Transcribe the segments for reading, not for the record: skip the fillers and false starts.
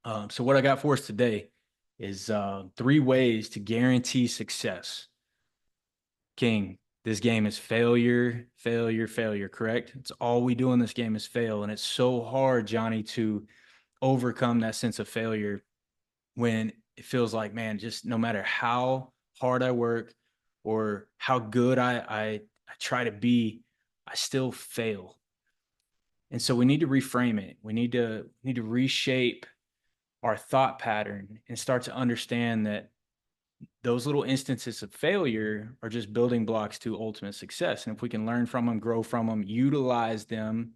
So what I got for us today is 3 ways to guarantee success. King, this game is failure, failure, failure, correct? It's all we do in this game is fail. And it's so hard, Johnny, to overcome that sense of failure when it feels like, man, just no matter how hard I work or how good I try to be, I still fail. And so we need to reframe it. We need to reshape our thought pattern and start to understand that those little instances of failure are just building blocks to ultimate success. And if we can learn from them, grow from them, utilize them,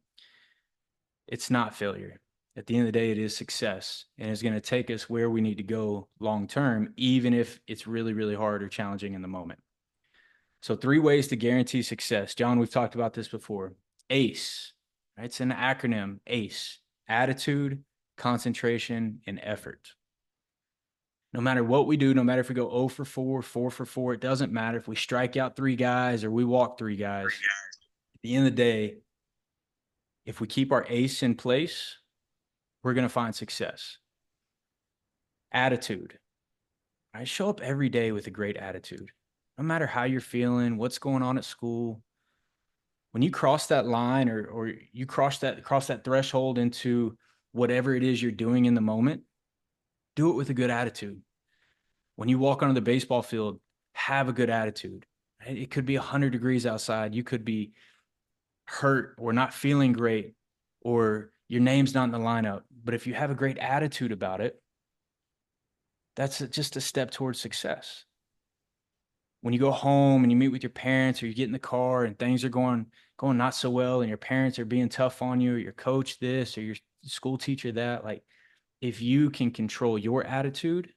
it's not failure. At the end of the day, it is success, and it's going to take us where we need to go long term, even if it's really, really hard or challenging in the moment. So 3 ways to guarantee success. John, we've talked about this before. ACE, right? It's an acronym, ACE: attitude, concentration, and effort. No matter what we do, no matter if we go 0 for 4, 4 for 4, it doesn't matter if we strike out 3 guys or we walk 3 guys. At the end of the day, if we keep our ACE in place, we're going to find success. Attitude. I show up every day with a great attitude. No matter how you're feeling, what's going on at school, when you cross that line or you cross that threshold into whatever it is you're doing in the moment, do it with a good attitude. When you walk onto the baseball field, have a good attitude. It could be 100 degrees outside. You could be hurt or not feeling great, or your name's not in the lineup. But if you have a great attitude about it, that's just a step towards success. When you go home and you meet with your parents, or you get in the car and things are going not so well, and your parents are being tough on you, or your coach this, or your school teacher that, like, if you can control your attitude,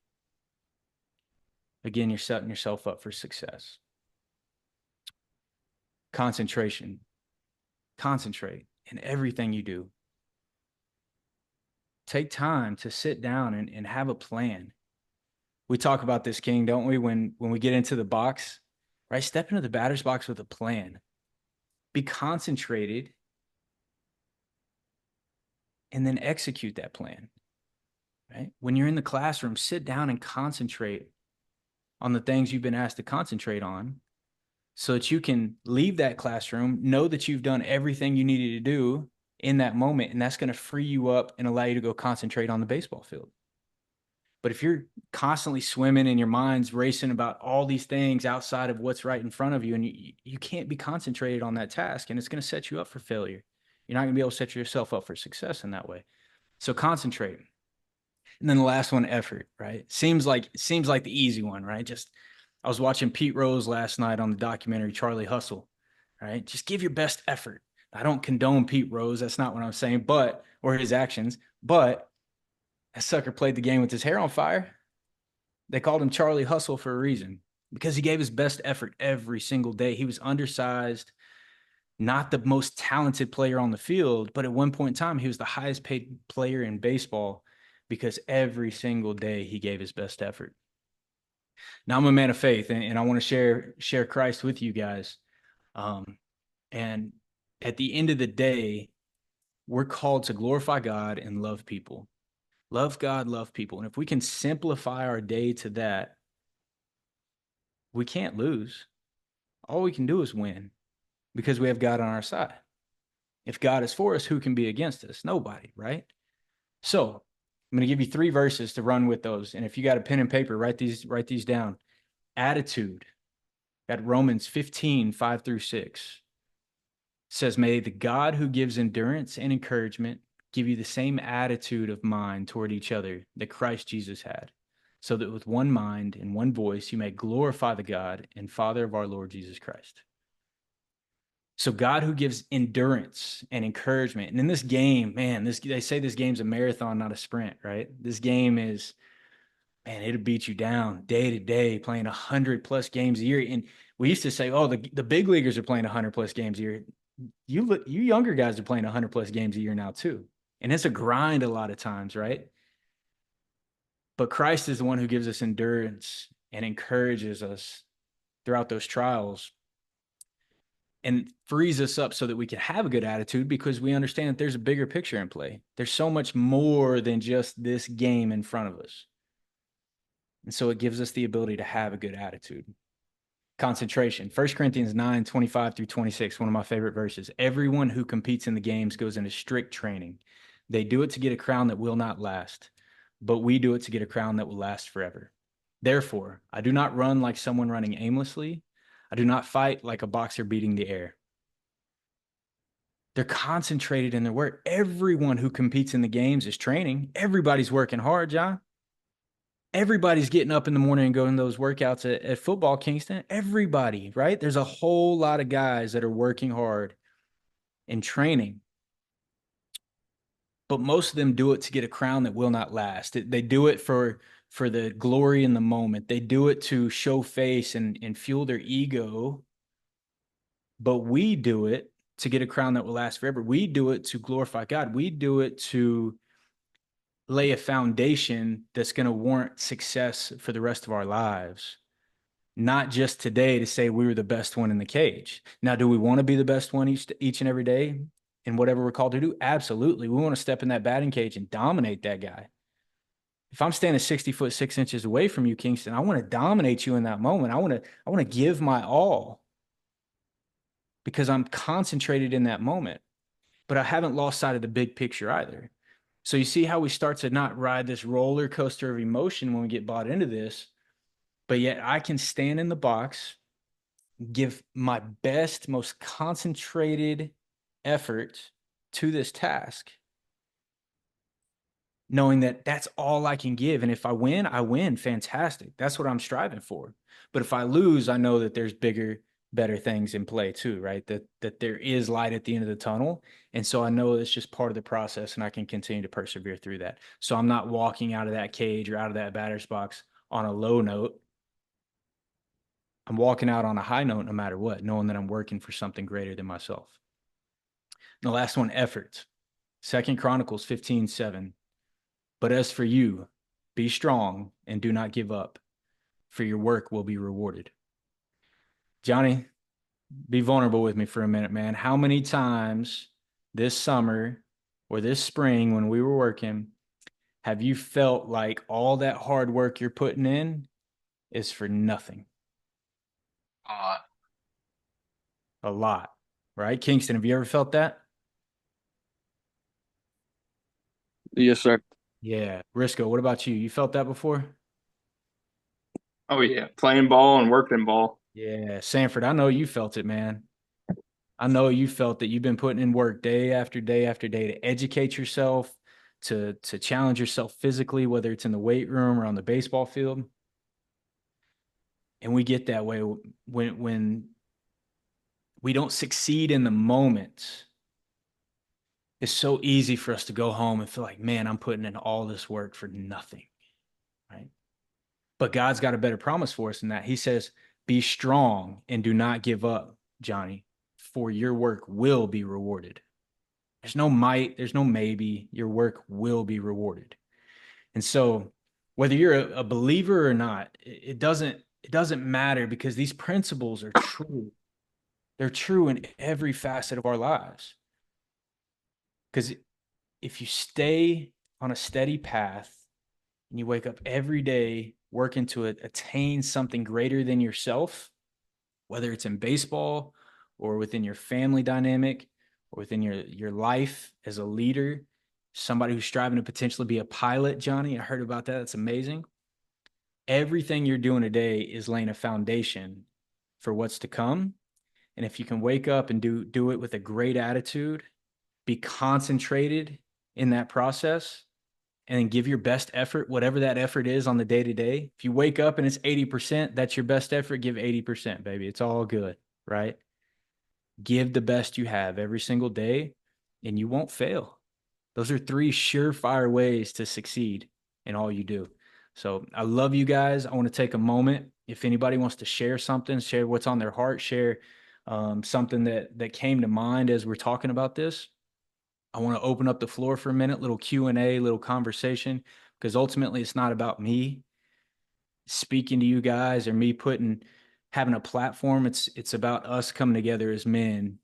again, you're setting yourself up for success. Concentration. Concentrate in everything you do. Take time to sit down and have a plan. We talk about this, King, don't we? When we get into the box, right? Step into the batter's box with a plan. Be concentrated and then execute that plan, right? When you're in the classroom, sit down and concentrate on the things you've been asked to concentrate on so that you can leave that classroom, know that you've done everything you needed to do in that moment, and that's going to free you up and allow you to go concentrate on the baseball field. But if you're constantly swimming and your mind's racing about all these things outside of what's right in front of you, and you can't be concentrated on that task, and it's going to set you up for failure. You're not going to be able to set yourself up for success in that way. So concentrate. And then the last one, effort, right? Seems like the easy one, right? Just I was watching Pete Rose last night on the documentary Charlie Hustle, right? Just give your best effort. I don't condone Pete Rose. That's not what I'm saying, or his actions, but that sucker played the game with his hair on fire. They called him Charlie Hustle for a reason, because he gave his best effort every single day. He was undersized, not the most talented player on the field, but at one point in time, he was the highest paid player in baseball because every single day he gave his best effort. Now I'm a man of faith, and I want to share Christ with you guys. Um, and at the end of the day, we're called to glorify God and love people. Love God, love people. And if we can simplify our day to that, we can't lose. All we can do is win because we have God on our side. If God is for us, who can be against us? Nobody, right? So I'm going to give you 3 verses to run with those. And if you got a pen and paper, write these down. Attitude. Got Romans 15, 5 through 6. Says, may the God who gives endurance and encouragement give you the same attitude of mind toward each other that Christ Jesus had, so that with one mind and one voice you may glorify the God and Father of our Lord Jesus Christ. So God who gives endurance and encouragement. And in this game, man, they say this game's a marathon, not a sprint, right? This game is, man, it'll beat you down day to day, playing 100+ games a year. And we used to say, oh, the big leaguers are playing 100+ games a year. You younger guys are playing 100+ games a year now too. And it's a grind a lot of times, right? But Christ is the one who gives us endurance and encourages us throughout those trials. and frees us up so that we can have a good attitude, because we understand that there's a bigger picture in play. There's so much more than just this game in front of us. And so it gives us the ability to have a good attitude. Concentration. 1 Corinthians 9:25-26, one of my favorite verses. Everyone who competes in the games goes into strict training. They do it to get a crown that will not last, but we do it to get a crown that will last forever. Therefore, I do not run like someone running aimlessly. I do not fight like a boxer beating the air. They're concentrated in their work. Everyone who competes in the games is training. Everybody's working hard, John. Everybody's getting up in the morning and going to those workouts at football, Kingston. Everybody, right? There's a whole lot of guys that are working hard and training, but most of them do it to get a crown that will not last. They do it for the glory in the moment. They do it to show face and fuel their ego, but we do it to get a crown that will last forever. We do it to glorify God. We do it to lay a foundation that's going to warrant success for the rest of our lives, not just today to say we were the best one in the cage. Now, do we want to be the best one each and every day in whatever we're called to do? Absolutely. We want to step in that batting cage and dominate that guy. If I'm standing 60 foot 6 inches away from you, Kingston, I want to dominate you in that moment. I want to give my all because I'm concentrated in that moment, but I haven't lost sight of the big picture either. So you see how we start to not ride this roller coaster of emotion when we get bought into this, but yet I can stand in the box, give my best, most concentrated effort to this task, knowing that that's all I can give. And if I win, I win. Fantastic. That's what I'm striving for. But if I lose, I know that there's bigger, better things in play too, right? That there is light at the end of the tunnel. And so I know it's just part of the process and I can continue to persevere through that. So I'm not walking out of that cage or out of that batter's box on a low note. I'm walking out on a high note no matter what, knowing that I'm working for something greater than myself. And the last one, effort. 2 Chronicles 15:7. But as for you, be strong and do not give up, for your work will be rewarded. Johnny, be vulnerable with me for a minute, man. How many times this summer or this spring when we were working have you felt like all that hard work you're putting in is for nothing? Uh, A lot, right? Kingston, have you ever felt that? yes, sir. Yeah. Risco, what about you? You felt that before? Oh yeah, playing ball and working ball. Yeah. Sanford, I know you felt it, man. I know you felt that you've been putting in work day after day after day to educate yourself, to challenge yourself physically, whether it's in the weight room or on the baseball field. And we get that way when we don't succeed in the moment. It's so easy for us to go home and feel like, man, I'm putting in all this work for nothing, right? But God's got a better promise for us than that. He says, be strong and do not give up, Johnny, for your work will be rewarded. There's no might, there's no maybe. Your work will be rewarded. And so, whether you're a believer or not, it doesn't matter, because these principles are true. They're true in every facet of our lives. Because if you stay on a steady path and you wake up every day working to attain something greater than yourself, whether it's in baseball or within your family dynamic or within your life as a leader, somebody who's striving to potentially be a pilot, Johnny, I heard about that. That's amazing. Everything you're doing today is laying a foundation for what's to come. And if you can wake up and do it with a great attitude, be concentrated in that process, and then give your best effort, whatever that effort is on the day to day. If you wake up and it's 80%, that's your best effort. Give 80%, baby. It's all good, right? Give the best you have every single day, and you won't fail. Those are three surefire ways to succeed in all you do. So I love you guys. I want to take a moment. If anybody wants to share something, share what's on their heart, share something that came to mind as we're talking about this. I want to open up the floor for a minute, little Q&A, little conversation, because ultimately it's not about me speaking to you guys or me putting having a platform. It's about us coming together as men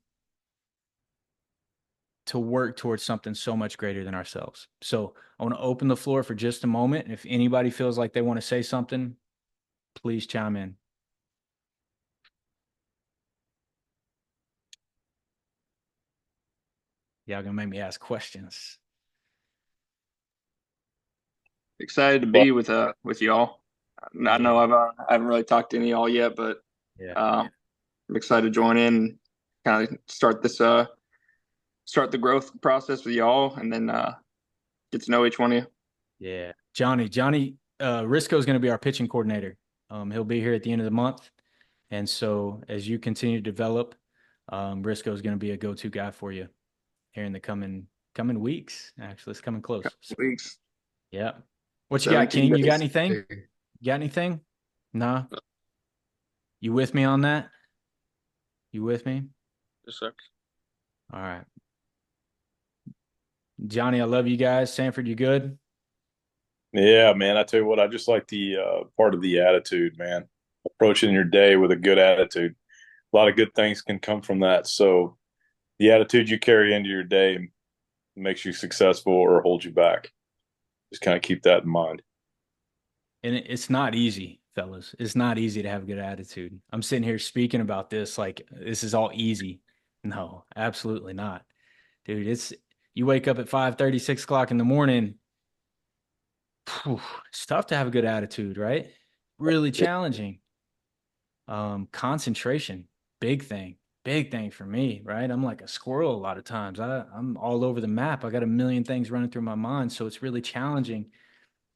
to work towards something so much greater than ourselves. So I want to open the floor for just a moment. And if anybody feels like they want to say something, please chime in. Y'all gonna make me ask questions. Excited to Well, be with y'all. I Yeah, know I haven't really talked to any of y'all yet, but yeah, I'm excited to join in, kind of start the growth process with y'all, and then get to know each one of you. yeah. Johnny, Risco is going to be our pitching coordinator. He'll be here at the end of the month, and so as you continue to develop, Risco is going to be a go-to guy for you here in the coming weeks. Actually, it's coming close. So, Couple weeks, yeah. What you got, 17 King? You got days. anything? You got anything? Nah. You with me on that? You with me? yes, sir. All right. Johnny, I love you guys. Sanford, you good? Yeah, man. I tell you what, I just like the part of the attitude, man. Approaching your day with a good attitude. A lot of good things can come from that. So the attitude you carry into your day makes you successful or holds you back. Just kind of keep that in mind. And it's not easy, fellas. It's not easy to have a good attitude. I'm sitting here speaking about this like this is all easy. No, absolutely not. Dude, you wake up at 5:30, 6 o'clock in the morning. Phew, it's tough to have a good attitude, right? Really challenging. Concentration, big thing for me, right? I'm like a squirrel a lot of times. I'm all over the map. I got a million things running through my mind, so it's really challenging.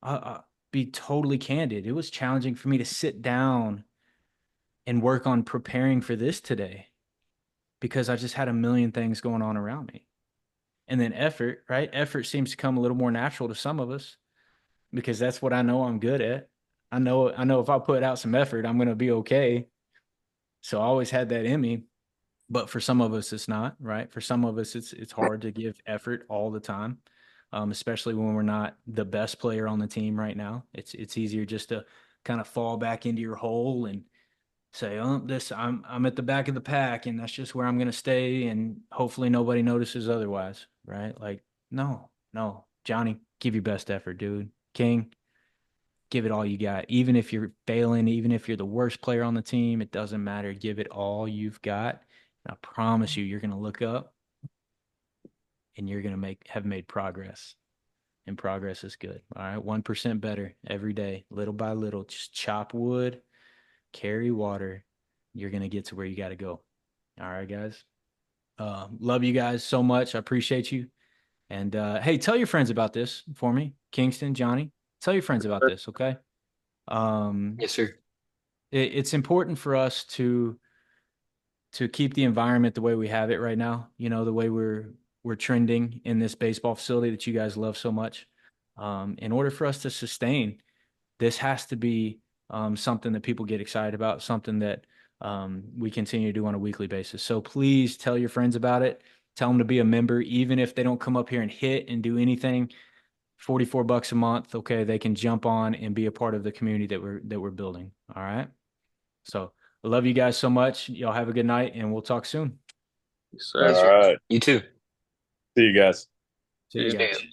I'll be totally candid. It was challenging for me to sit down and work on preparing for this today because I just had a million things going on around me. And then effort, right? Effort seems to come a little more natural to some of us because that's what I know I'm good at. I know if I put out some effort, I'm going to be okay. So I always had that in me. But for some of us, it's not, right? For some of us, it's hard to give effort all the time, especially when we're not the best player on the team right now. It's easier just to kind of fall back into your hole and say, "Oh, this I'm at the back of the pack, and that's just where I'm going to stay, and hopefully nobody notices otherwise." Right? Like, no, Johnny, give your best effort, dude. King, give it all you got. Even if you're failing, even if you're the worst player on the team, it doesn't matter. Give it all you've got. And I promise you, you're going to look up and you're going to have made progress. And progress is good. All right. 1% better every day, little by little. Just chop wood, carry water. You're going to get to where you got to go. All right, guys. Love you guys so much. I appreciate you. And hey, tell your friends about this for me. Kingston, Johnny, tell your friends about this. Okay. Um, Yes, sir. it's important for us to keep the environment the way we have it right now. You know, the way we're trending in this baseball facility that you guys love so much. In order for us to sustain, this has to be something that people get excited about, something that we continue to do on a weekly basis. So please tell your friends about it. Tell them to be a member, even if they don't come up here and hit and do anything. $44 a month, okay, they can jump on and be a part of the community that we're building. All right. So I love you guys so much. Y'all have a good night and we'll talk soon. Yes, Yes, sir. All sir. right. You too. See you guys. See you See guys. ya.